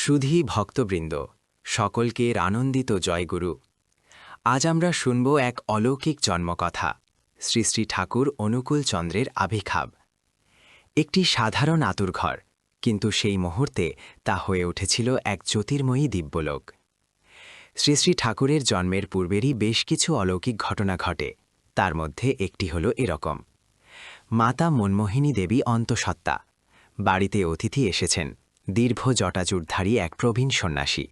সুধী ভক্তবৃন্দ, সকলকে আনন্দিত জয়গুরু। আজ আমরা শুনব এক অলৌকিক জন্মকথা, শ্রী শ্রী ঠাকুর অনুকূল চন্দ্রের আবির্ভাব। একটি সাধারণ আতুরঘর, কিন্তু সেই মুহূর্তে তা হয়ে উঠেছিল এক জ্যোতির্ময়ী দিব্যলোক। শ্রী শ্রী ঠাকুরের জন্মের পূর্বেরই বেশ কিছু অলৌকিক ঘটনা ঘটে। তার মধ্যে একটি হল এরকম: মাতা মনমোহিনী দেবী অন্তঃসত্ত্বা। বাড়িতে অতিথি এসেছেন, দীর্ঘ জটাজুটধারী এক প্রবীণ সন্ন্যাসী।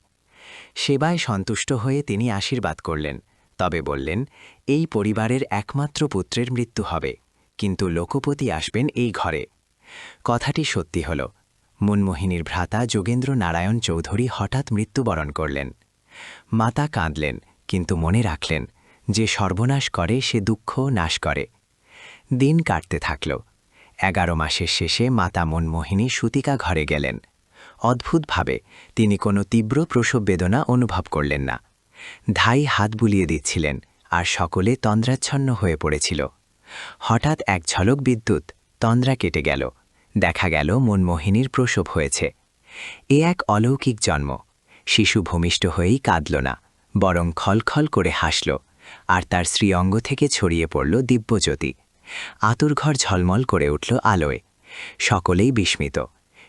সেবায় সন্তুষ্ট হয়ে তিনি আশীর্বাদ করলেন, তবে বললেন, এই পরিবারের একমাত্র পুত্রের মৃত্যু হবে, কিন্তু লোকপতি আসবেন এই ঘরে। কথাটি সত্যি হল। মনমোহিনীর ভ্রাতা যোগেন্দ্র নারায়ণ চৌধুরী হঠাৎ মৃত্যুবরণ করলেন। মাতা কাঁদলেন, কিন্তু মনে রাখলেন, যে সর্বনাশ করে সে দুঃখ নাশ করে। দিন কাটতে থাকল। 11 মাসের শেষে মাতা মনমোহিনী সূতিকা ঘরে গেলেন। অদ্ভুতভাবে তিনি কোনো তীব্র প্রসব বেদনা অনুভব করলেন না। ধাই হাত বুলিয়ে দিচ্ছিলেন, আর সকলে তন্দ্রাচ্ছন্ন হয়ে পড়েছিল। হঠাৎ এক ঝলক বিদ্যুৎ, তন্দ্রা কেটে গেল। দেখা গেল মনমোহিনীর প্রসব হয়েছে। এ এক অলৌকিক জন্ম। শিশু ভূমিষ্ঠ হয়েই কাঁদল না, বরং খলখল করে হাসল, আর তার শ্রীঅঙ্গ থেকে ছড়িয়ে পড়ল দিব্যজ্যোতি। আতুরঘর ঝলমল করে উঠল আলোয়। সকলেই বিস্মিত।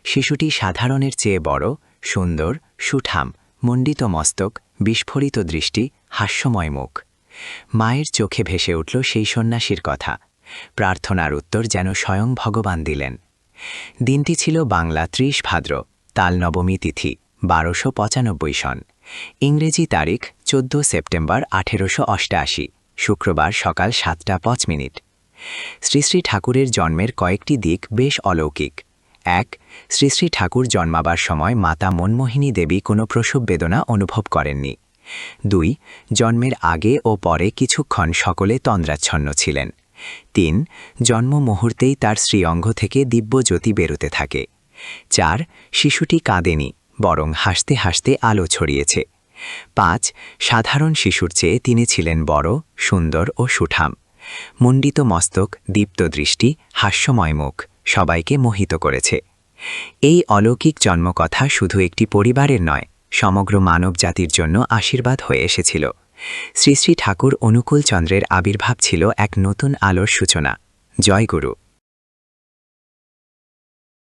শিশুটি সাধারণের চেয়ে বড়, সুন্দর, সুঠাম, মণ্ডিত মস্তক, বিস্ফোরিত দৃষ্টি, হাস্যময় মুখ। মায়ের চোখে ভেসে উঠল সেই সন্ন্যাসীর কথা। প্রার্থনার উত্তর যেন স্বয়ং ভগবান দিলেন। দিনটি ছিল বাংলা 30 ভাদ্র, তাল নবমী তিথি, 1295 সন। ইংরেজি তারিখ 14 সেপ্টেম্বর 1888, শুক্রবার সকাল 7:05। শ্রী শ্রী ঠাকুরের জন্মের কয়েকটি দিক বেশ অলৌকিক। 1. শ্রী শ্রী ঠাকুর জন্মাবার সময় মাতা মনমোহিনী দেবী কোনো প্রসব বেদনা অনুভব করেননি। 2. জন্মের আগে ও পরে কিছুক্ষণ সকলে তন্দ্রাচ্ছন্ন ছিলেন। 3. জন্ম মুহূর্তেই তার শ্রীঅঙ্গ থেকে দিব্যজ্যোতি বেরোতে থাকে। 4. শিশুটি কাঁদেনি, বরং হাসতে হাসতে আলো ছড়িয়েছে। 5. সাধারণ শিশুর চেয়ে তিনি ছিলেন বড়, সুন্দর ও সুঠাম। মণ্ডিত মস্তক, দীপ্ত দৃষ্টি, হাস্যময় মুখ সবাইকে মোহিত করেছে। এই অলৌকিক জন্মকথা শুধু একটি পরিবারের নয়, সমগ্র মানব জাতির জন্য আশীর্বাদ হয়ে এসেছিল। শ্রী শ্রী ঠাকুর অনুকূল চন্দ্রের আবির্ভাব ছিল এক নতুন আলোর সূচনা। জয় গুরু।